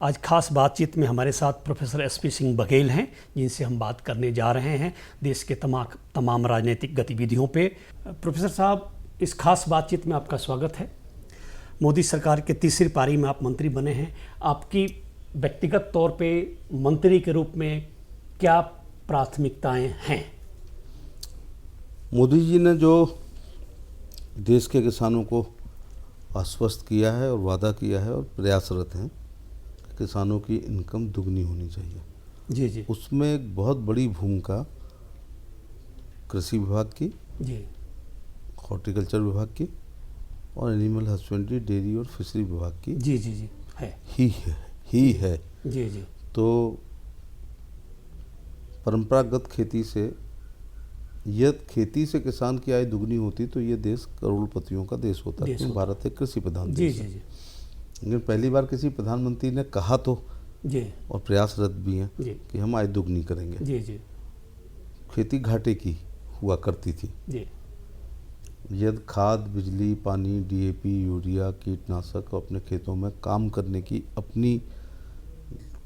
आज खास बातचीत में हमारे साथ प्रोफेसर एसपी सिंह बघेल हैं, जिनसे हम बात करने जा रहे हैं देश के तमाम राजनीतिक गतिविधियों पे। प्रोफेसर साहब, इस खास बातचीत में आपका स्वागत है। मोदी सरकार के तीसरी पारी में आप मंत्री बने हैं। आपकी व्यक्तिगत तौर पे मंत्री के रूप में क्या प्राथमिकताएं हैं? मोदी जी ने जो देश के किसानों को आश्वस्त किया है और वादा किया है और प्रयासरत हैं, किसानों की इनकम दुगनी होनी चाहिए। जी जी। उसमें एक बहुत बड़ी भूमिका कृषि विभाग की, जी हॉर्टिकल्चर विभाग की और एनिमल हस्बेंड्री, डेयरी और फिशरी विभाग की जी जी जी है ही है। जी जी। तो परंपरागत खेती से, यदि खेती से किसान की आय दुगनी होती तो ये देश करोड़पतियों का देश होता, क्योंकि भारत एक कृषि प्रधान जी देश जी है। जी लेकिन पहली बार किसी प्रधानमंत्री ने कहा तो, जी और प्रयासरत भी हैं जी कि हम आय दुगनी करेंगे। जी जी खेती घाटे की हुआ करती थी। जी यदि खाद, बिजली, पानी, डीएपी, यूरिया, कीटनाशक अपने खेतों में काम करने की अपनी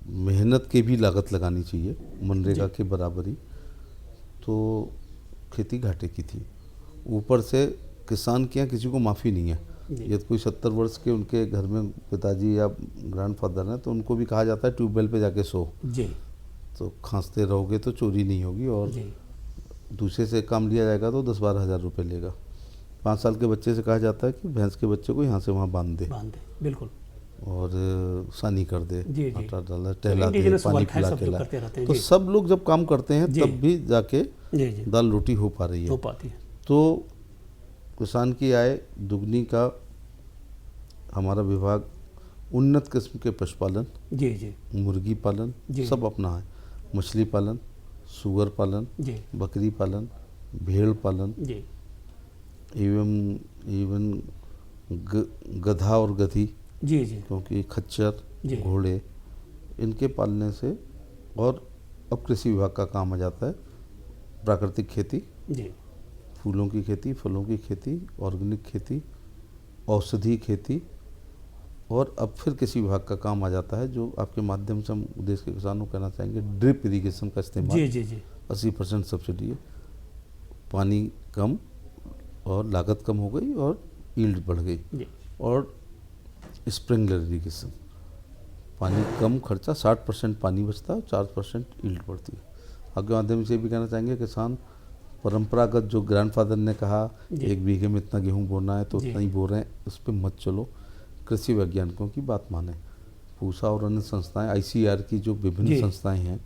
मेहनत के भी लागत लगानी चाहिए, मनरेगा के बराबरी, तो खेती घाटे की थी। ऊपर से किसान के यहाँ किसी को माफ़ी नहीं है। यदि कोई 70 वर्ष के उनके घर में पिताजी या ग्रैंडफादर हैं तो उनको भी कहा जाता है ट्यूबवेल पे जाके सो, जी। तो खांसते रहोगे तो चोरी नहीं होगी, और जी दूसरे से काम लिया जाएगा तो 10-12 हज़ार रुपये लेगा। 5 साल के बच्चे से कहा जाता है कि भैंस के बच्चे को यहाँ से वहाँ बांध दे, बिल्कुल, और सानी कर दे, जी जी। आटा डाला, टहला दे, पानी पिला के ला। तो जी सब लोग जब काम करते हैं जी। तब भी जाके जी जी दाल रोटी हो पा रही है। हो पाती है। तो किसान की आय दुगनी का हमारा विभाग उन्नत किस्म के पशुपालन, जी जी मुर्गी पालन जी। सब अपना है, मछली पालन, सुअर पालन, जी बकरी पालन, भेड़ पालन, जी इवन गधा और गधी, जी जी क्योंकि खच्चर, जी। घोड़े, इनके पालने से, और अब कृषि विभाग का काम आ जाता है प्राकृतिक खेती, जी फूलों की खेती, फलों की खेती, ऑर्गेनिक खेती, औषधि खेती, और अब फिर कृषि विभाग का काम आ जाता है जो आपके माध्यम से हम देश के किसानों को कहना चाहेंगे, ड्रिप इरिगेशन का इस्तेमाल। जी जी जी 80% सब्सिडी है, पानी कम और लागत कम हो गई और यील्ड बढ़ गई। जी और स्प्रिंकलर इरिगेशन, पानी कम खर्चा, 60% पानी बचता है, 4% यील्ड बढ़ती है। आपके माध्यम से भी कहना चाहेंगे किसान परंपरागत जो ग्रैंडफादर ने कहा 1 बीघे में इतना गेहूं बोना है तो उतना ही बो रहे हैं, उस पर मत चलो, कृषि वैज्ञानिकों की बात माने। पूसा और अन्य संस्थाएं, आईसीआर की जो विभिन्न संस्थाएं हैं,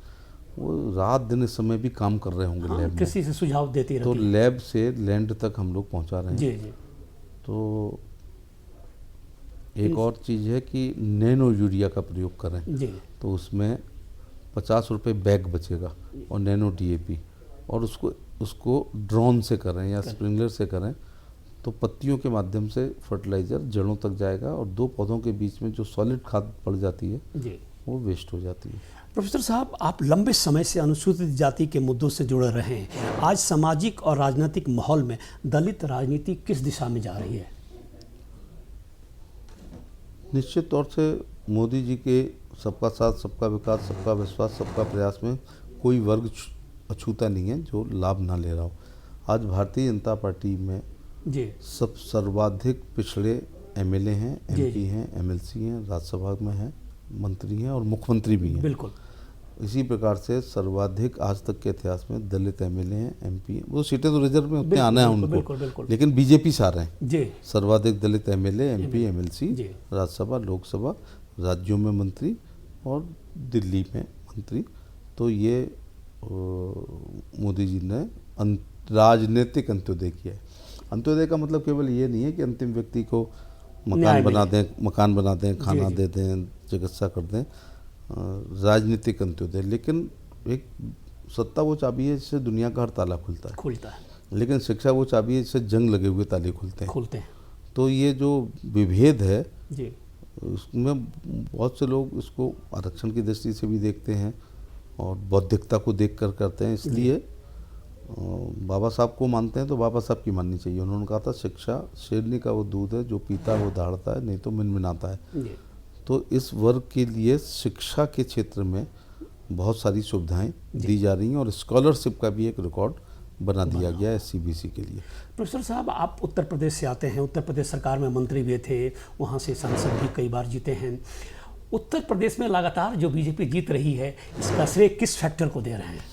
वो रात दिन इस समय भी काम कर रहे होंगे लैब में, कृषि से सुझाव देती रहती तो है। लैब से लैंड तक हम लोग पहुंचा रहे हैं। जी जी। तो एक और चीज़ है कि नैनो यूरिया का प्रयोग करें, जी तो उसमें 50 रुपये बैग बचेगा, और नैनो डीएपी, और उसको ड्रोन से करें या स्प्रिंकलर से करें तो पत्तियों के माध्यम से फर्टिलाइज़र जड़ों तक जाएगा, और 2 पौधों के बीच में जो सॉलिड खाद पड़ जाती है जी। वो वेस्ट हो जाती है। प्रोफेसर साहब, आप लंबे समय से अनुसूचित जाति के मुद्दों से जुड़े रहे हैं। आज सामाजिक और राजनीतिक माहौल में दलित राजनीति किस दिशा में जा रही है? निश्चित तौर से मोदी जी के सबका साथ, सबका विकास, सबका विश्वास, सबका प्रयास में कोई वर्ग अछूता नहीं है जो लाभ ना ले रहा हो। आज भारतीय जनता पार्टी में जी सब सर्वाधिक पिछड़े एमएलए हैं, एमपी हैं, एमएलसी हैं, राज्यसभा में हैं, मंत्री हैं और मुख्यमंत्री भी हैं। बिल्कुल। इसी प्रकार से सर्वाधिक आज तक के इतिहास में दलित एमएलए हैं, एमपी हैं। वो सीटें तो रिजर्व में उतने आना है उनको, बिल्कुल बिल्कुल। लेकिन बीजेपी से आ रहे हैं। जी। सर्वाधिक दलित एमएलए, एमपी, एमएलसी, जी। राज्यसभा, लोकसभा, राज्यों में मंत्री और दिल्ली में मंत्री। तो ये मोदी जी ने राजनीतिक अंत्योदय किया है। अंत्योदय का मतलब केवल ये नहीं है कि अंतिम व्यक्ति को मकान बना दें, खाना दे दें, चिकित्सा कर दें, राजनीतिक अंत्योदय। लेकिन एक सत्ता वो चाबी है जिससे दुनिया का हर ताला खुलता है, लेकिन शिक्षा वो चाबी है जिससे जंग लगे हुए ताले खुलते हैं। तो ये जो विभेद है जी, उसमें बहुत से लोग इसको आरक्षण की दृष्टि से भी देखते हैं और बौद्धिकता को देख कर करते हैं। इसलिए बाबा साहब को मानते हैं तो बाबा साहब की माननी चाहिए। उन्होंने कहा था शिक्षा शेरनी का वो दूध है जो पीता है वो दहाड़ता है, नहीं तो मिनमिनाता है। तो इस वर्ग के लिए शिक्षा के क्षेत्र में बहुत सारी सुविधाएं दी जा रही हैं और स्कॉलरशिप का भी एक रिकॉर्ड बना दिया गया है SCBC के लिए। प्रोफेसर साहब, आप उत्तर प्रदेश से आते हैं, उत्तर प्रदेश सरकार में मंत्री भी थे, वहाँ से सांसद भी कई बार जीते हैं। उत्तर प्रदेश में लगातार जो बीजेपी जीत रही है, इसका श्रेय किस फैक्टर को दे रहे हैं?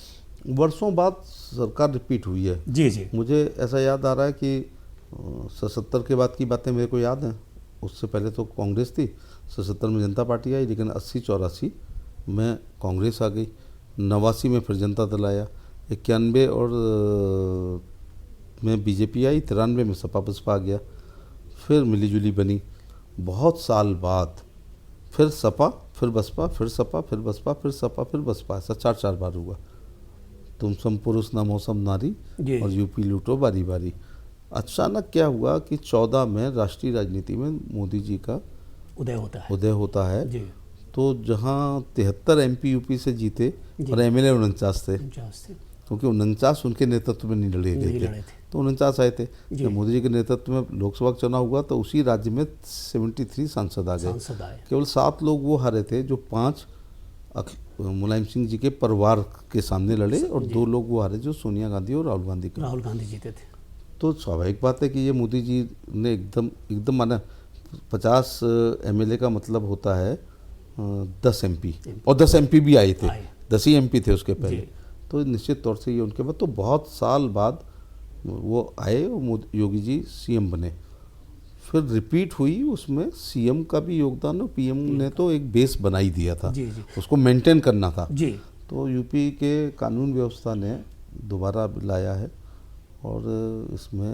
वर्षों बाद सरकार रिपीट हुई है। जी जी। मुझे ऐसा याद आ रहा है कि 77 के बाद की बातें मेरे को याद हैं। उससे पहले तो कांग्रेस थी, 77 में जनता पार्टी आई, लेकिन 80-84 में कांग्रेस आ गई, 89 में फिर जनता दल आया, 91 और में बीजेपी आई, 93 में सपा बसपा आ गया, फिर मिलीजुली बनी। बहुत साल बाद फिर सपा, फिर बसपा, फिर सपा, फिर बसपा, फिर सपा, फिर बसपा, ऐसा 4 बार हुआ। तुम सम पुरुष न मौसम नारी और यूपी लूटो बारी बारी। अचानक क्या हुआ कि 14 में राष्ट्रीय राजनीति में मोदी जी का उदय होता है। जी। तो जहां 73 MP यूपी से जीते और MLA 49 थे, क्योंकि 49 उनके नेतृत्व में नहीं लड़े गए थे, तो 49 आए थे। जब मोदी जी के नेतृत्व में लोकसभा का चुनाव हुआ तो उसी राज्य में 73 सांसद आ गए। केवल 7 लोग वो हारे थे जो 5 मुलायम सिंह जी के परिवार के सामने लड़े, और 2 लोग वो हारे जो सोनिया गांधी और राहुल गांधी जीते थे। तो स्वाभाविक बात है कि ये मोदी जी ने एकदम माना 50 MLA का मतलब होता है 10 MP, और 10 MP भी आए थे, 10 ही MP थे उसके पहले। तो निश्चित तौर से ये उनके बाद तो बहुत साल बाद वो आए और योगी जी CM बने। फिर रिपीट हुई, उसमें CM का भी योगदान है, PM ने तो एक बेस बना ही दिया था, उसको मेंटेन करना था। तो यूपी के कानून व्यवस्था ने दोबारा लाया है, और इसमें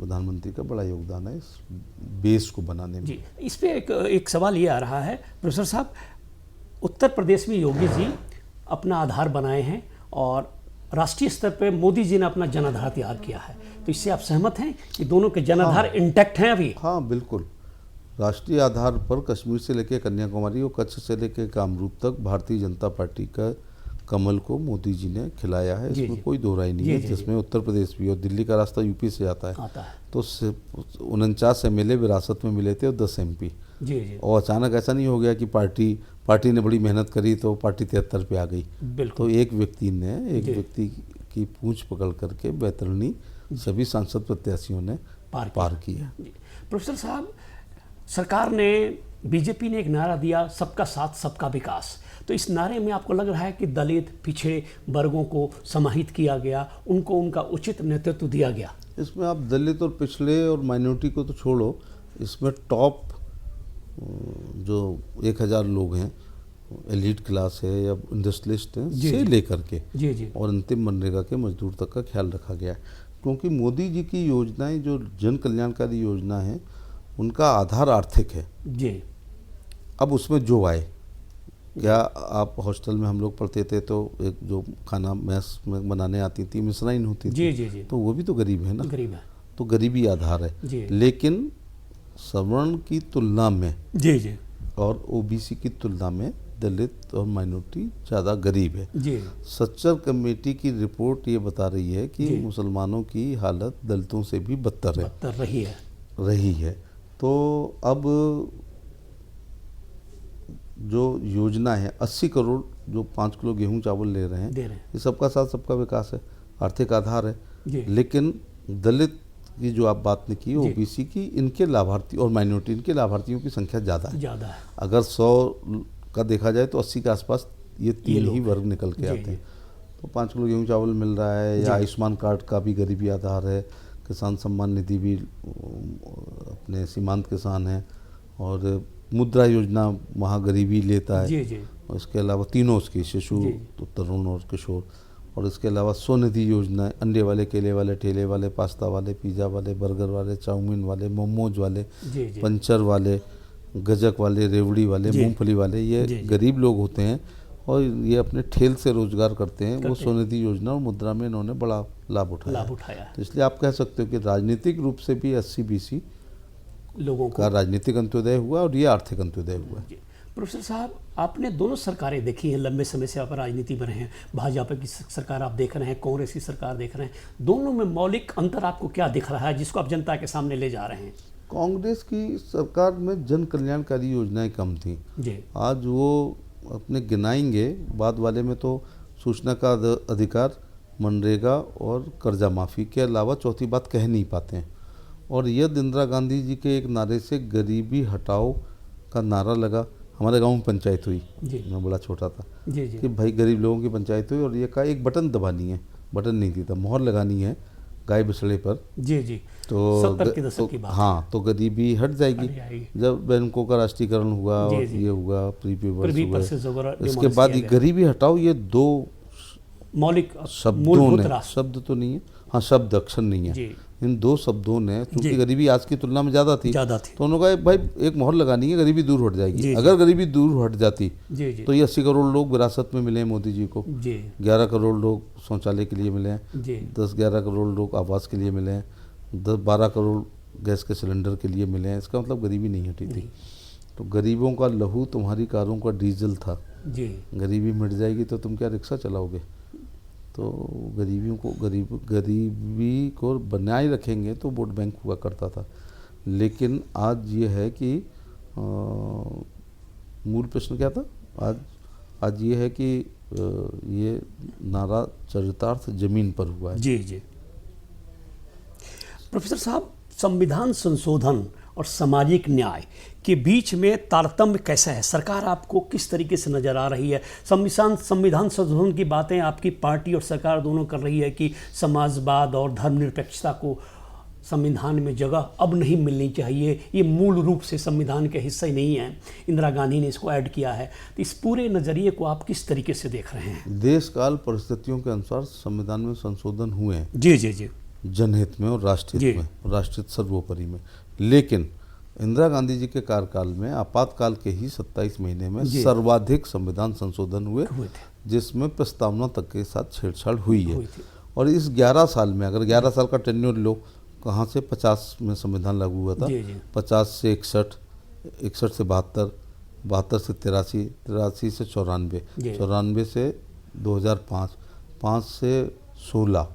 प्रधानमंत्री का बड़ा योगदान है इस बेस को बनाने में। इस पे एक सवाल ये आ रहा है प्रोफेसर साहब, उत्तर प्रदेश में योगी जी अपना आधार बनाए हैं और राष्ट्रीय स्तर पे मोदी जी ने अपना जनाधार तैयार किया है, तो इससे आप सहमत हैं कि दोनों के जनाधार इंटैक्ट हैं अभी? हाँ बिल्कुल। राष्ट्रीय आधार पर कश्मीर से लेकर कन्याकुमारी और कच्छ से लेकर कामरूप तक भारतीय जनता पार्टी का कमल को मोदी जी ने खिलाया है, इसमें कोई दो राय नहीं है। जिसमें उत्तर प्रदेश भी और दिल्ली का रास्ता यूपी से आता है। तो 49 MLA विरासत में मिले थे और 10 MP। और अचानक ऐसा नहीं हो गया कि पार्टी ने बड़ी मेहनत करी तो पार्टी 73 पे आ गई। तो एक व्यक्ति की पूंछ पकड़ करके बैतरणी सभी सांसद प्रत्याशियों ने पार किया। प्रोफेसर साहब, सरकार ने, बीजेपी ने एक नारा दिया, सबका साथ सबका विकास। तो इस नारे में आपको लग रहा है कि दलित पिछड़े वर्गों को समाहित किया गया, उनको उनका उचित नेतृत्व दिया गया? इसमें आप दलित और पिछड़े और माइनॉरिटी को तो छोड़ो, इसमें टॉप जो 1000 लोग हैं, एलीट क्लास है या इंडस्ट्रियलिस्ट हैं, से लेकर के और अंतिम मनरेगा के मजदूर तक का ख्याल रखा गया है। क्योंकि मोदी जी की योजनाएं जो जन कल्याणकारी योजना है, उनका आधार आर्थिक है। अब उसमें जो आए, क्या आप हॉस्टल में हम लोग पढ़ते थे तो एक जो खाना मैस में बनाने आती थी, मिसराइन होती थी, तो वो भी तो गरीब है ना, तो गरीबी आधार है। लेकिन सवर्ण की तुलना में और OBC की तुलना में दलित और माइनॉरिटी ज़्यादा गरीब है। सच्चर कमेटी की रिपोर्ट ये बता रही है कि मुसलमानों की हालत दलितों से भी बदतर रही है। तो अब जो योजना है 80 करोड़ जो 5 किलो गेहूं चावल ले रहे हैं, ये सबका साथ सबका विकास है, आर्थिक आधार है। लेकिन दलित की जो आप बात ने की, OBC की, इनके लाभार्थी और माइनॉरिटी, इनके लाभार्थियों की संख्या ज़्यादा है। अगर 100 का देखा जाए तो 80 के आसपास ये 3 ही वर्ग निकल के आते हैं। तो 5 किलो गेहूं चावल मिल रहा है, या आयुष्मान कार्ड का भी गरीबी आधार है, किसान सम्मान निधि भी अपने सीमांत किसान हैं, और मुद्रा योजना वहाँ गरीबी लेता है। और इसके अलावा तीनों उसकी शिशु, तरुण और किशोर, और इसके अलावा स्वनिधि योजना, अंडे वाले, केले वाले, ठेले वाले, पास्ता वाले, पिज़्ज़ा वाले, बर्गर वाले, चाउमीन वाले, मोमोज वाले, पंचर वाले, गजक वाले, रेवड़ी वाले, मूंगफली वाले, ये गरीब लोग होते हैं और ये अपने ठेल से रोजगार करते हैं। वो स्वनिधि योजना और मुद्रा में इन्होंने बड़ा लाभ उठाया। तो इसलिए आप कह सकते हो कि राजनीतिक रूप से भी SCBC लोगों का राजनीतिक अंत्योदय हुआ और ये आर्थिक अंत्योदय हुआ। प्रोफेसर साहब, आपने दोनों सरकारें देखी हैं, लंबे समय से आप राजनीति में रहे हैं, भाजपा की सरकार आप देख रहे हैं, कांग्रेस की सरकार देख रहे हैं, दोनों में मौलिक अंतर आपको क्या दिख रहा है जिसको आप जनता के सामने ले जा रहे हैं? कांग्रेस की सरकार में जन कल्याणकारी योजनाएं कम थी। जी आज वो अपने गिनाएंगे, बाद वाले में तो सूचना का अधिकार, मनरेगा और कर्जा माफ़ी के अलावा चौथी बात कह नहीं पाते हैं। और यदि इंदिरा गांधी जी के एक नारे से गरीबी हटाओ का नारा लगा, हमारे गांव में पंचायत हुई, मैं बड़ा छोटा था, जी कि भाई गरीब लोगों की पंचायत हुई और ये कहा एक बटन दबानी है, बटन नहीं थी, मोहर लगानी है गाय बछड़े पर, जी जी तो 70 के दशक की बात। हाँ, तो गरीबी हट जाएगी। जब बैंकों का राष्ट्रीयकरण हुआ और ये हुआ, प्रीपेपर्स हुआ, इसके बाद ये गरीबी हटाओ, ये दो मौलिक शब्दों ने, शब्द तो नहीं है, हाँ शब्द अक्षर नहीं है, इन दो शब्दों ने, क्योंकि गरीबी आज की तुलना में ज़्यादा थी, तो उन्होंने कहा भाई एक मोहर लगानी है, गरीबी दूर हट जाएगी। अगर गरीबी दूर हट जाती तो ये 80 करोड़ लोग विरासत में मिले हैं मोदी जी को, 11 करोड़ लोग शौचालय के लिए मिले हैं, 10-11 करोड़ लोग आवास के लिए मिले हैं, 10-12 करोड़ गैस के सिलेंडर के लिए मिले हैं। इसका मतलब गरीबी नहीं हटी थी। तो गरीबों का लहू तुम्हारी कारों का डीजल था। गरीबी मिट जाएगी तो तुम क्या रिक्शा चलाओगे? तो गरीबी को बनाए रखेंगे तो वोट बैंक हुआ करता था। लेकिन आज ये है कि मूल प्रश्न क्या था? आज ये है कि ये नारा चरितार्थ जमीन पर हुआ है। जी जी प्रोफेसर साहब, संविधान संशोधन और सामाजिक न्याय के बीच में तारतम्य कैसा है? सरकार आपको किस तरीके से नज़र आ रही है? संविधान संशोधन की बातें आपकी पार्टी और सरकार दोनों कर रही है कि समाजवाद और धर्मनिरपेक्षता को संविधान में जगह अब नहीं मिलनी चाहिए, ये मूल रूप से संविधान के हिस्सा ही नहीं है, इंदिरा गांधी ने इसको ऐड किया है। तो इस पूरे नज़रिए को आप किस तरीके से देख रहे हैं? देश काल परिस्थितियों के अनुसार संविधान में संशोधन हुए हैं, जी जी जी, जनहित में और राष्ट्रहित में, राष्ट्रहित सर्वोपरि में। लेकिन इंदिरा गांधी जी के कार्यकाल में आपातकाल के ही 27 महीने में सर्वाधिक संविधान संशोधन हुए, जिसमें प्रस्तावना तक के साथ छेड़छाड़ हुई है। और इस 11 साल में, अगर 11 साल का टेन्योर लो, कहाँ से 50 में संविधान लागू हुआ था, 50 से 61, 61 से 72, 72 से 83, 83 से 94, 94 से 2005, 5 से 16,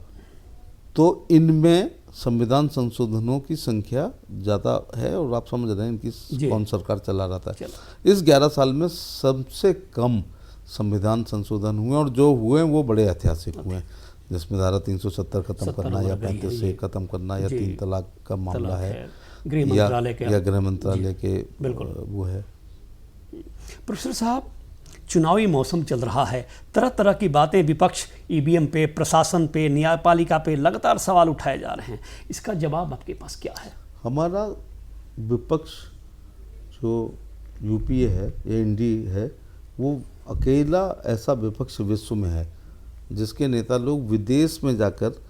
तो इनमें संविधान संशोधनों की संख्या ज़्यादा है। और आप समझ रहे हैं इनकी कौन सरकार चला रहा था। इस 11 साल में सबसे कम संविधान संशोधन हुए, और जो हुए वो बड़े ऐतिहासिक हुए, जिसमें धारा 370 खत्म करना या 35 खत्म करना या 3 तलाक का मामला है, या गृह मंत्रालय के वो है। प्रोफेसर साहब, चुनावी मौसम चल रहा है, तरह तरह की बातें विपक्ष ईवीएम पे, प्रशासन पे, न्यायपालिका पे लगातार सवाल उठाए जा रहे हैं, इसका जवाब आपके पास क्या है? हमारा विपक्ष जो यूपीए है, एनडीए है, वो अकेला ऐसा विपक्ष विश्व में है जिसके नेता लोग विदेश में जाकर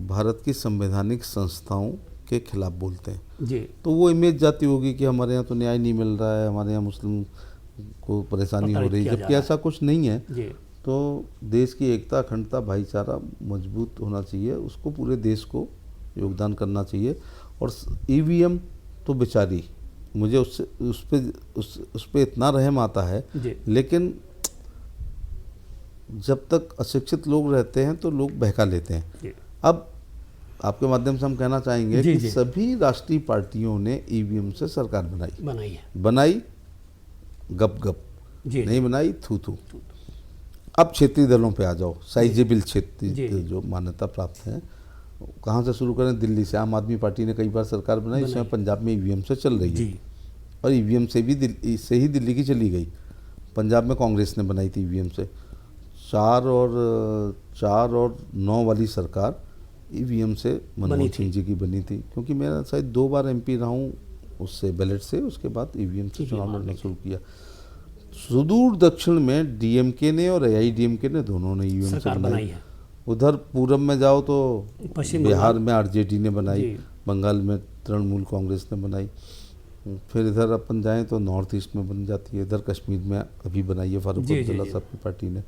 भारत की संवैधानिक संस्थाओं के खिलाफ बोलते हैं। जी। तो वो इमेज जाती होगी कि हमारे यहाँ तो न्याय नहीं मिल रहा है, हमारे यहाँ मुस्लिम को परेशानी हो रही है, जबकि ऐसा कुछ नहीं है। तो देश की एकता, अखंडता, भाईचारा मजबूत होना चाहिए, उसको पूरे देश को योगदान करना चाहिए। और ईवीएम तो बेचारी, मुझे उस पे इतना रहम आता है, लेकिन जब तक अशिक्षित लोग रहते हैं तो लोग बहका लेते हैं। अब आपके माध्यम से हम कहना चाहेंगे कि सभी राष्ट्रीय पार्टियों ने ईवीएम से सरकार बनाई, गप नहीं बनाई, थू। अब क्षेत्रीय दलों पे आ जाओ, साइजेबल क्षेत्रीय जो मान्यता प्राप्त हैं, कहाँ से शुरू करें? दिल्ली से। आम आदमी पार्टी ने कई बार सरकार बनाई, इसमें पंजाब में ईवीएम से चल रही है, और ईवीएम से ही दिल्ली की चली गई। पंजाब में कांग्रेस ने बनाई थी ईवीएम से। 4 और 9 वाली सरकार ईवीएम से मनमोहन सिंह जी की बनी थी, क्योंकि मैं शायद 2 बार एमपी रहा हूँ उससे, बैलेट से, उसके बाद ईवीएम से चुनाव लड़ना शुरू किया। सुदूर दक्षिण में डीएमके ने और एआईडीएमके ने दोनों ने ईवीएम से बनाई है। उधर पूरब में जाओ तो बिहार में आरजेडी ने बनाई, बंगाल में तृणमूल कांग्रेस ने बनाई, फिर इधर अपन जाएं तो नॉर्थ ईस्ट में बन जाती है, इधर कश्मीर में अभी बनाई है फारूक अब्दुल्ला साहब की पार्टी ने।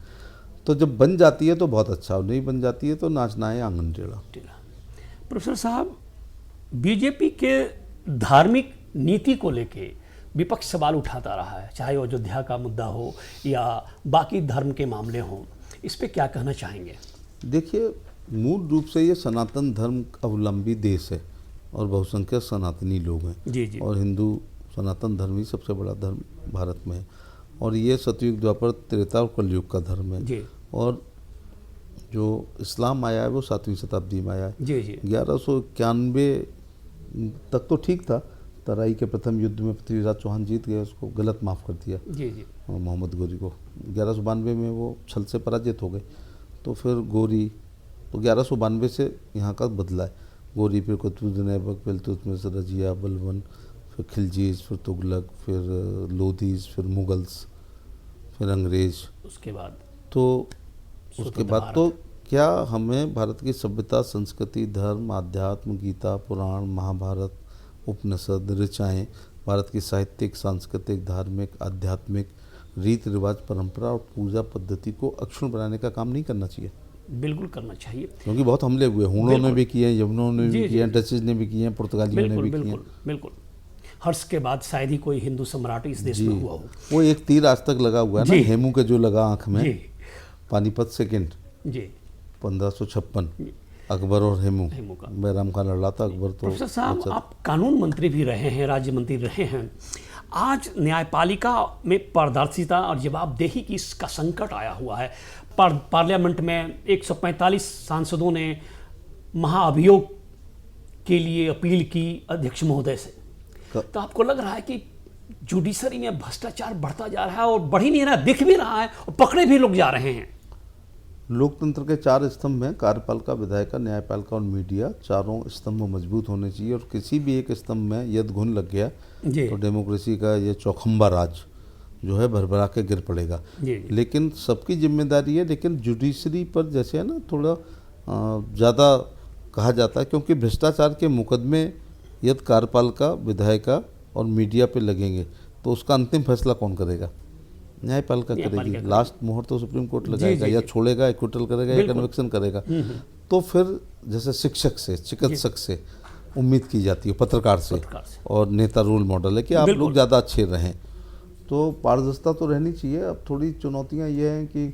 तो जब बन जाती है तो बहुत अच्छा, और नहीं बन जाती है तो नाचना है आंगन टेढ़ा। प्रोफेसर साहब, बीजेपी के धार्मिक नीति को लेके विपक्ष सवाल उठाता रहा है, चाहे अयोध्या का मुद्दा हो या बाकी धर्म के मामले हों, इस पे क्या कहना चाहेंगे? देखिए, मूल रूप से ये सनातन धर्म अवलंबी देश है, और बहुसंख्यक सनातनी लोग हैं। जी जी। और हिंदू सनातन धर्म ही सबसे बड़ा धर्म भारत में है। और ये सतयुग, द्वापर, त्रेता और कलयुग का धर्म है। जी और जो इस्लाम आया है वो 7वीं शताब्दी में आया है। जी। जी 1191 तक तो ठीक था। तराई के प्रथम युद्ध में पृथ्वीराज चौहान जीत गए, उसको गलत माफ़ कर दिया जी। जी मोहम्मद गोरी को। 1192 में वो छल से पराजित हो गए। तो फिर गोरी, तो 1192 से यहाँ का बदला है। गोरी, फिर कुतुबुद्दीन ऐबक, फिर इल्तुतमिश, रजिया, बलबन, फिर खिलजीज, फिर तुगलक, फिर लोधीज, फिर मुगल्स, फिर अंग्रेज। उसके बाद तो उसके स्वतंत्र बाद भारत। तो क्या हमें भारत की सभ्यता, संस्कृति, धर्म, आध्यात्म, गीता, पुराण, महाभारत, उपनिषद, ऋचाएँ, भारत की साहित्यिक, सांस्कृतिक, धार्मिक, आध्यात्मिक रीति रिवाज, परंपरा और पूजा पद्धति को अक्षुण्ण बनाने का काम नहीं करना चाहिए? बिल्कुल करना चाहिए। क्योंकि बहुत हमले हुए, हुणों ने भी किए हैं, यवनों ने जी, भी जी, किए हैं, डचेज ने भी किए हैं, पुर्तगालियों ने बिल्कुल भी किए बिल्कुल हैं। बिल्कुल। हर्ष के बाद शायद ही कोई हिंदू सम्राट इस देश जी, में हुआ हो। वो एक तीर आज तक लगा हुआ है ना, जी। हेमू के जो लगा आँख में। जी पानीपत सेकेंड जी 1556, अकबर और हेमू हेमू का। बैराम खान लड़ा था। अकबर तो प्रोफेसर साहब, आप कानून मंत्री भी रहे हैं, राज्य मंत्री रहे हैं। आज न्यायपालिका में पारदर्शिता और जवाबदेही की इसका संकट आया हुआ है। पार्लियामेंट में 145 सांसदों ने महाअभियोग के लिए अपील की अध्यक्ष महोदय से। तो आपको लग रहा है कि जुडिशरी में भ्रष्टाचार बढ़ता जा रहा है और बढ़ ही नहीं रहा, दिख भी रहा है और पकड़े भी लोग जा रहे हैं? लोकतंत्र के 4 स्तंभ हैं, कार्यपालिका, विधायिका, न्यायपालिका और मीडिया। चारों स्तंभ मजबूत होने चाहिए और किसी भी एक स्तंभ में यदि घुन लग गया जी तो डेमोक्रेसी का ये चौखंबा राज जो है भरभरा के गिर पड़ेगा। जी लेकिन सबकी जिम्मेदारी है। लेकिन जुडिशरी पर जैसे है ना, थोड़ा ज़्यादा कहा जाता है, क्योंकि भ्रष्टाचार के मुकदमे यदि कार्यपालिका, विधायिका और मीडिया पे लगेंगे तो उसका अंतिम फैसला कौन करेगा? न्यायपालिका करेगी। लास्ट मोहर तो सुप्रीम कोर्ट लगाएगा, या छोड़ेगा, एक्विटल करेगा या कन्विक्शन करेगा। तो फिर जैसे शिक्षक से, चिकित्सक से उम्मीद की जाती है, पत्रकार से, और नेता रोल मॉडल है कि आप लोग ज़्यादा अच्छे रहें। तो पारदर्शिता तो रहनी चाहिए। अब थोड़ी चुनौतियाँ ये हैं कि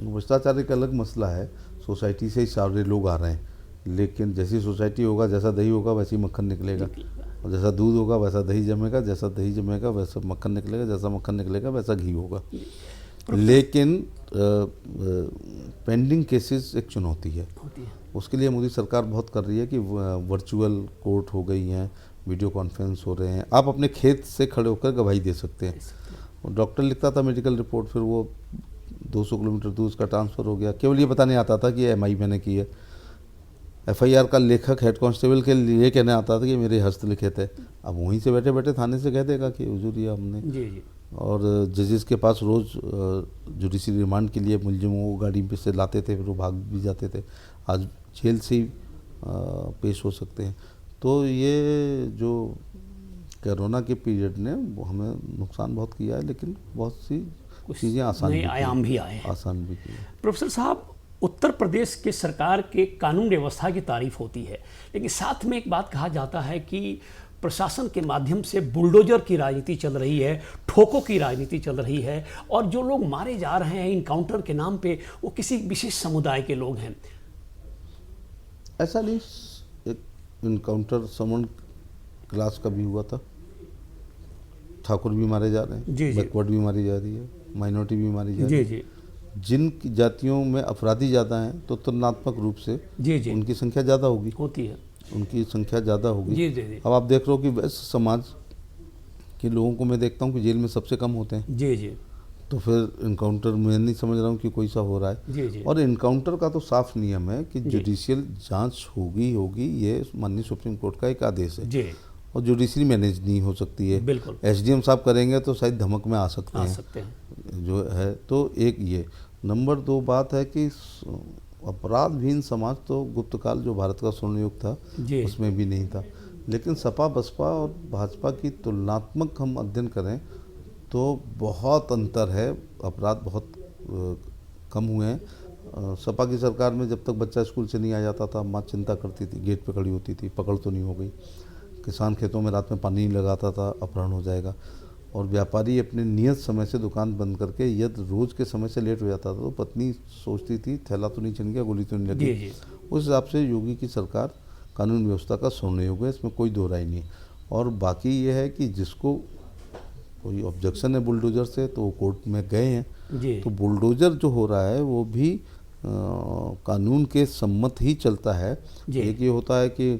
भ्रष्टाचार एक अलग मसला है, सोसाइटी से ही सारे लोग आ रहे हैं। लेकिन जैसी सोसाइटी होगा, जैसा दही होगा वैसी मक्खन निकलेगा, और जैसा दूध होगा वैसा दही जमेगा, जैसा दही जमेगा वैसा मक्खन निकलेगा, जैसा मक्खन निकलेगा वैसा घी होगा। लेकिन पेंडिंग केसेस एक चुनौती है। उसके लिए मोदी सरकार बहुत कर रही है कि वर्चुअल कोर्ट हो गई हैं, वीडियो कॉन्फ्रेंस हो रहे हैं। आप अपने खेत से खड़े होकर गवाही दे सकते हैं। डॉक्टर लिखता था मेडिकल रिपोर्ट, फिर वो 200 किलोमीटर दूर उसका ट्रांसफ़र हो गया। केवल ये बताने आता था कि एमआई मैंने की है। एफआईआर का लेखक हेड कांस्टेबल के लिए कहने आता था कि मेरे हस्तलिखित है। अब वहीं से बैठे बैठे थाने से कह देगा कि हुजूर ये हमने। जी जी। और जजेस के पास रोज़ जुडिशरी रिमांड के लिए मुलजिमों को गाड़ी पे से लाते थे, फिर वो भाग भी जाते थे। आज जेल से ही पेश हो सकते हैं। तो ये जो कोरोना के पीरियड ने हमें नुकसान बहुत किया है, लेकिन बहुत सी चीज़ें आसान भी आयाम भी आए, आसान भी की। प्रोफेसर साहब, उत्तर प्रदेश के सरकार के कानून व्यवस्था की तारीफ होती है, लेकिन साथ में एक बात कहा जाता है कि प्रशासन के माध्यम से बुलडोजर की राजनीति चल रही है, ठोकों की राजनीति चल रही है, और जो लोग मारे जा रहे हैं इनकाउंटर के नाम पे वो किसी विशेष समुदाय के लोग हैं। ऐसा नहीं, एक इनकाउंटर समन क्लास का भी हुआ था। ठाकुर भी मारे जा रहे हैं, बैकवर्ड भी मारी जा रही है, माइनॉरिटी भी मारी जा रही है। जी। जिन जातियों में अपराधी ज़्यादा हैं तो तुलनात्मक रूप से जी उनकी संख्या ज़्यादा होगी, होती है, उनकी संख्या ज़्यादा होगी। जी। अब आप देख रहे हो कि वैश्य समाज के लोगों को मैं देखता हूँ कि जेल में सबसे कम होते हैं। जी। तो फिर इनकाउंटर मैं नहीं समझ रहा हूँ कि कोई सा हो रहा है। जी। और इनकाउंटर का तो साफ नियम है कि जुडिशियल जांच होगी, ये माननीय सुप्रीम कोर्ट का एक आदेश है। जी। और जुडिशरी मैनेज नहीं हो सकती है। बिल्कुल। एसडीएम साहब करेंगे तो शायद धमक में आ सकते हैं जो है। तो एक ये नंबर 2 बात है कि अपराधहीन समाज तो गुप्तकाल जो भारत का स्वर्ण युग था उसमें भी नहीं था। लेकिन सपा, बसपा और भाजपा की तुलनात्मक हम अध्ययन करें तो बहुत अंतर है, अपराध बहुत कम हुए हैं। सपा की सरकार में जब तक बच्चा स्कूल से नहीं आ जाता था, माँ चिंता करती थी, गेट पे खड़ी होती थी, पकड़ तो नहीं हो गई। किसान खेतों में रात में पानी नहीं लगाता था, अपहरण हो जाएगा। और व्यापारी अपने नियत समय से दुकान बंद करके यदि रोज़ के समय से लेट हो जाता था तो पत्नी सोचती थी थैला तो नहीं छिन गया, गोली तो नहीं लगी। उस हिसाब से योगी की सरकार कानून व्यवस्था का स्वर्णयुग है, इसमें कोई दो राय नहीं। और बाकी ये है कि जिसको कोई ऑब्जेक्शन है बुलडोजर से तो वो कोर्ट में गए हैं। जी तो बुलडोजर जो हो रहा है वो भी कानून के सम्मत ही चलता है। जी। एक ये होता है कि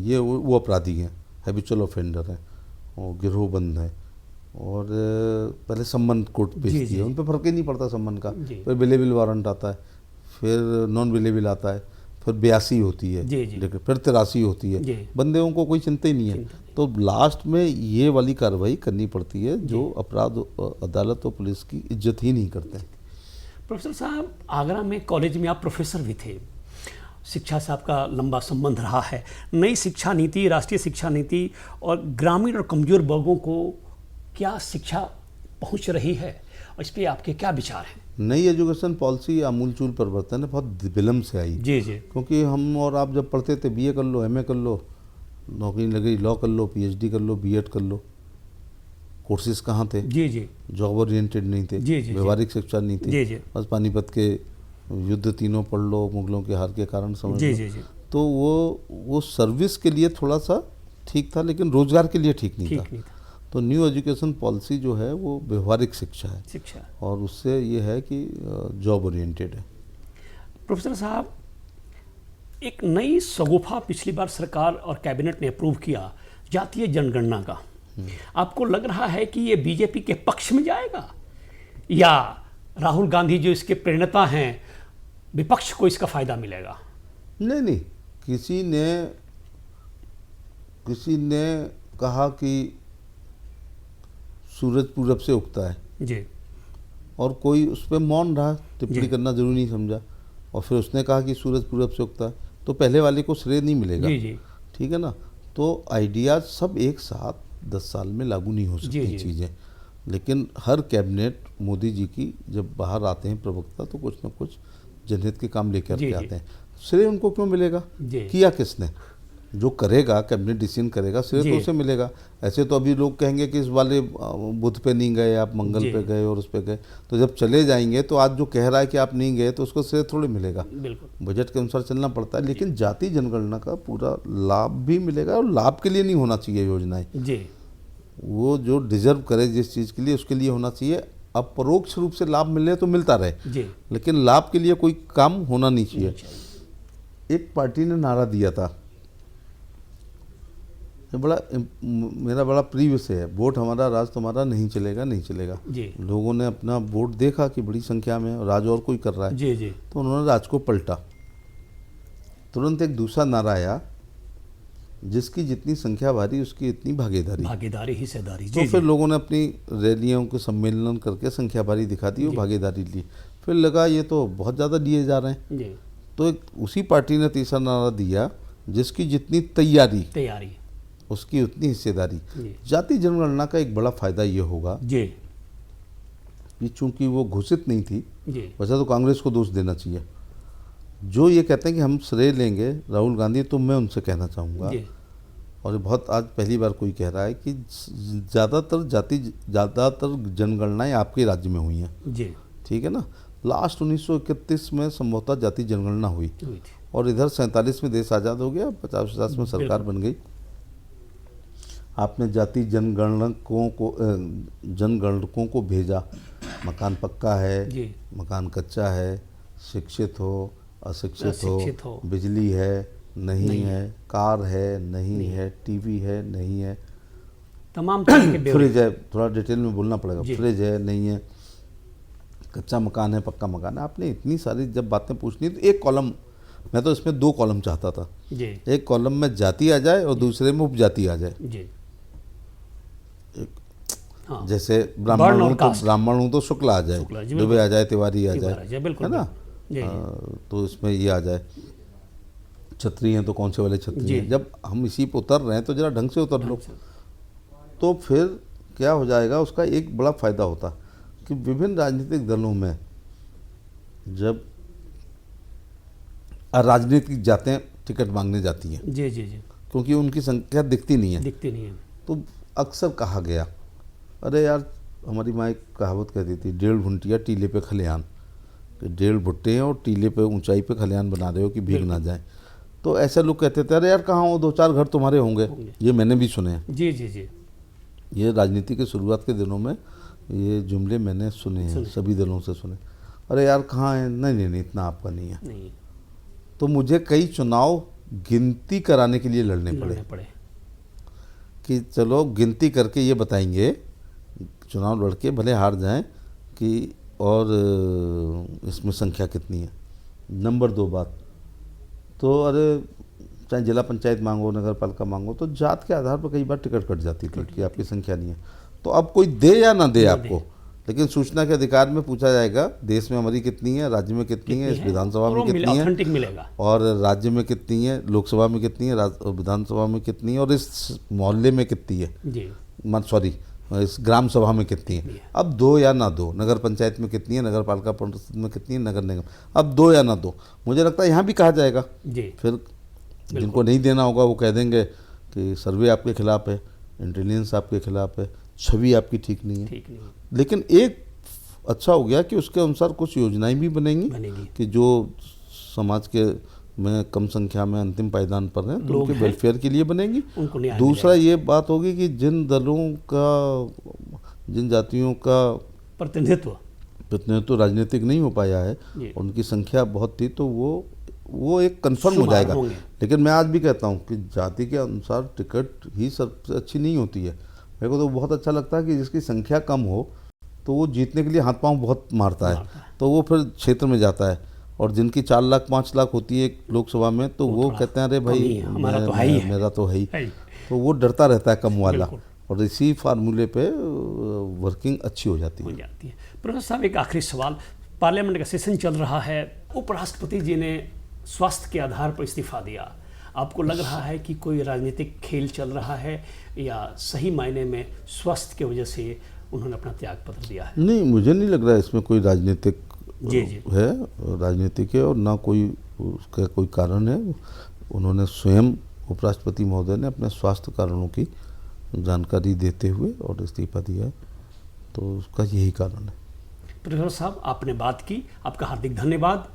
ये वो अपराधी हैं, हैबिचुअल ऑफेंडर हैं और गिरोहबंद हैं, और पहले सम्मन कोर्ट जी, भेजती जी, है, उन पर फर्क ही नहीं पड़ता सम्मन का। जी। फिर बिलेबल वारंट आता है, फिर नॉन बिलेबल आता है, फिर 82 होती है, जी, जी। लेकिन फिर 83 होती है। जी। बंदेओं को कोई चिंता ही नहीं है। तो लास्ट में ये वाली कार्रवाई करनी पड़ती है जो अपराध अदालत और पुलिस की इज्जत ही नहीं करते हैं। प्रोफेसर साहब, आगरा में कॉलेज में आप प्रोफेसर भी थे, शिक्षा से आपका लंबा संबंध रहा है। नई शिक्षा नीति, राष्ट्रीय शिक्षा नीति और ग्रामीण और कमजोर वर्गों को क्या शिक्षा पहुंच रही है, और इस पर आपके क्या विचार हैं? नई एजुकेशन पॉलिसी आमूलचूल परिवर्तन है, बहुत विलम्ब से आई। जी जी। क्योंकि हम और आप जब पढ़ते थे बीए कर लो, एमए कर लो, नौकरी लगी, लॉ कर लो, पीएचडी कर लो, बीएड कर लो। कोर्सेज कहाँ थे? जी जी। जॉब ओरिएंटेड नहीं थे, जी, जी, व्यवहारिक शिक्षा नहीं थी। जी, जी। बस पानीपत के युद्ध तीनों पढ़ लो, मुगलों के हार के कारण समझ जी लो। जी जी। तो वो सर्विस के लिए थोड़ा सा ठीक था, लेकिन रोजगार के लिए ठीक नहीं ठीक था। नहीं था तो न्यू एजुकेशन पॉलिसी जो है वो व्यवहारिक शिक्षा है, शिक्षा। और उससे ये है कि जॉब ओरिएंटेड है। प्रोफेसर साहब, एक नई शगुफा पिछली बार सरकार और कैबिनेट ने अप्रूव किया, जातीय जनगणना का। आपको लग रहा है कि ये बीजेपी के पक्ष में जाएगा, या राहुल गांधी जो इसके प्रणेता हैं, विपक्ष को इसका फायदा मिलेगा? नहीं नहीं, किसी ने कहा कि सूरज पूरब से उगता है, जी और कोई उस पर मौन रहा, टिप्पणी जी। करना जरूरी नहीं समझा, और फिर उसने कहा कि सूरज पूरब से उगता है, तो पहले वाले को श्रेय नहीं मिलेगा। जी जी। ठीक है ना। तो आइडियाज सब एक साथ 10 साल में लागू नहीं हो जी, सकती जी। चीज़ें, लेकिन हर कैबिनेट मोदी जी की जब बाहर आते हैं प्रवक्ता, तो कुछ ना कुछ जनहित के काम लेकर जी, के जी। आते हैं। श्रेय उनको क्यों मिलेगा? जी। किया किसने? जो करेगा, कैबिनेट डिसीजन करेगा, श्रेय जी। तो उसे मिलेगा। ऐसे तो अभी लोग कहेंगे कि इस वाले बुध पे नहीं गए, आप मंगल जी। पे गए और उस पे गए, तो जब चले जाएंगे तो आज जो कह रहा है कि आप नहीं गए तो उसको श्रेय थोड़ी मिलेगा। बिल्कुल। बजट के अनुसार चलना पड़ता है, लेकिन जाति जनगणना का पूरा लाभ भी मिलेगा, और लाभ के लिए नहीं होना चाहिए योजनाएं। जी वो जो डिजर्व करे जिस चीज़ के लिए, उसके लिए होना चाहिए। अब परोक्ष रूप से लाभ मिले तो मिलता रहे, जी। लेकिन लाभ के लिए कोई काम होना नहीं चाहिए। एक पार्टी ने नारा दिया था, ये मेरा बड़ा प्रिय विषय है, वोट हमारा राज तुम्हारा, नहीं चलेगा नहीं चलेगा। जी लोगों ने अपना वोट देखा कि बड़ी संख्या में राज और कोई कर रहा है, जी। जी तो उन्होंने राज को पलटा। तुरंत एक दूसरा नारा आया, जिसकी जितनी संख्या भारी उसकी इतनी भागीदारी। भागीदारी हिस्सेदारी। तो जी फिर जी। लोगों ने अपनी रैलियों के सम्मेलन करके संख्या भारी दिखा दी और जी। भागीदारी ली। फिर लगा ये तो बहुत ज़्यादा दिए जा रहे हैं, जी। तो एक उसी पार्टी ने तीसरा नारा दिया, जिसकी जितनी तैयारी तैयारी। उसकी उतनी हिस्सेदारी। जी जाति जनगणना का एक बड़ा फायदा ये होगा जी। कि चूंकि वो घोषित नहीं थी, जी वैसे तो कांग्रेस को दोष देना चाहिए। जो ये कहते हैं कि हम श्रेय लेंगे राहुल गांधी, तो मैं उनसे कहना चाहूँगा, जी। और बहुत आज पहली बार कोई कह रहा है कि ज़्यादातर जनगणनाएं आपके राज्य में हुई हैं। जी। ठीक है ना। लास्ट 1931 में संभवतः जाति जनगणना हुई, हुई थी। और इधर 47 में देश आज़ाद हो गया, 50-50 में सरकार बन गई। आपने जाति जनगणकों को भेजा, मकान पक्का है, जी। मकान कच्चा है, शिक्षित हो, अशिक्षित हो, हो, बिजली है नहीं है, कार है नहीं है, टीवी है नहीं है, तमाम तरह के ब्यौरे। फ्रिज है, थोड़ा डिटेल में बोलना पड़ेगा, जी। फ्रिज है नहीं है, कच्चा मकान है, पक्का मकान है। आपने इतनी सारी जब बातें पूछनी, तो एक कॉलम, मैं तो इसमें 2 कॉलम चाहता था। जी एक कॉलम में जाति आ जाए और दूसरे में उपजाति आ जाए। जी। हाँ। जैसे वर्ण ब्राह्मण और हूँ तो कास्ट। ब्राह्मण हूँ तो शुक्ला आ शुक्ला, जाए, जी, दुबे आ जाए, तिवारी आ तिवारी आ जाए, जाए, बिल्कुल, है ना। जी, तो इसमें ये आ जाए, छत्री हैं तो कौन से वाले छत्री जी। हैं। जब हम इसी पे उतर रहे हैं तो जरा ढंग से उतर लो। तो फिर क्या हो जाएगा, उसका एक बड़ा फायदा होता कि विभिन्न राजनीतिक दलों में जब राजनीतिक जातें टिकट मांगने जाती हैं, जी जी जी। क्योंकि उनकी संख्या दिखती नहीं है, दिखती नहीं है। तो अक्सर कहा गया, अरे यार हमारी माँ एक कहावत कहती थी, 1.5 भुंटिया टीले पे खलिहान, कि 1.5 भुट्टे हैं और टीले पे ऊंचाई पे खलिहान बना रहे हो कि भीग ना जाए। तो ऐसे लोग कहते थे अरे यार कहाँ हो, 2-4 घर तुम्हारे होंगे। ये मैंने भी सुने हैं, जी जी जी। ये राजनीति के शुरुआत के दिनों में ये जुमले मैंने सुने हैं, सभी दलों से सुने। अरे यार कहाँ है, नहीं नहीं नहीं इतना आपका नहीं है। नहीं तो मुझे कई चुनाव गिनती कराने के लिए लड़ने पड़े कि चलो गिनती करके ये बताएंगे, चुनाव लड़के भले हार जाएं कि और इसमें संख्या कितनी है। नंबर 2 बात, तो अरे चाहे जिला पंचायत मांगो, नगर पालिका मांगो, तो जात के आधार पर कई बार टिकट कट जाती थी कि आपकी संख्या नहीं है। तो अब कोई दे या ना दे आपको, लेकिन सूचना के अधिकार में पूछा जाएगा देश में हमारी कितनी है, राज्य में कितनी है, इस विधानसभा में कितनी है, ऑथेंटिक मिलेगा, और राज्य में कितनी है, लोकसभा में कितनी है, विधानसभा में कितनी है, और इस मोहल्ले में कितनी है जी, सॉरी इस ग्राम सभा में कितनी है। अब 2 या ना 2, नगर पंचायत में कितनी है, नगर पालिका परिषद में कितनी है, नगर निगम, अब 2 या ना 2, मुझे लगता है यहाँ भी कहा जाएगा। जी, फिर जिनको नहीं देना होगा वो कह देंगे कि सर्वे आपके खिलाफ है, इंटेलिजेंस आपके खिलाफ है, छवि आपकी ठीक नहीं है। ठीक नहीं, लेकिन एक अच्छा हो गया कि उसके अनुसार कुछ योजनाएं भी बनेंगी कि जो समाज के में कम संख्या में अंतिम पायदान पर हैं तो उनके वेलफेयर के लिए बनेंगी। दूसरा ये बात होगी कि जिन दलों का, जिन जातियों का प्रतिनिधित्व राजनीतिक नहीं हो पाया है, उनकी संख्या बहुत थी, तो वो एक कंफर्म हो जाएगा। लेकिन मैं आज भी कहता हूँ कि जाति के अनुसार टिकट ही सबसे अच्छी नहीं होती है। मेरे को तो बहुत अच्छा लगता है कि जिसकी संख्या कम हो तो वो जीतने के लिए हाथ पांव बहुत मारता है, तो वो फिर क्षेत्र में जाता है। और जिनकी 4 लाख 5 लाख होती है लोकसभा में, तो वो कहते हैं अरे भाई मेरा तो है ही, तो वो डरता रहता है कम वाला, और इसी फार्मूले पे वर्किंग अच्छी हो जाती है। प्रोफेसर साहब, एक आखिरी सवाल, पार्लियामेंट का सेशन चल रहा है, उपराष्ट्रपति जी ने स्वास्थ्य के आधार पर इस्तीफा दिया, आपको लग रहा है कि कोई राजनीतिक खेल चल रहा है या सही मायने में स्वास्थ्य की वजह से उन्होंने अपना त्याग पत्र दिया है? नहीं, मुझे नहीं लग रहा है इसमें कोई राजनीतिक है, राजनीतिक है, और ना कोई उसका कोई कारण है। उन्होंने स्वयं उपराष्ट्रपति महोदय ने अपने स्वास्थ्य कारणों की जानकारी देते हुए और इस्तीफा दिया है, तो उसका यही कारण है। प्रोफेसर साहब, आपने बात की, आपका हार्दिक धन्यवाद।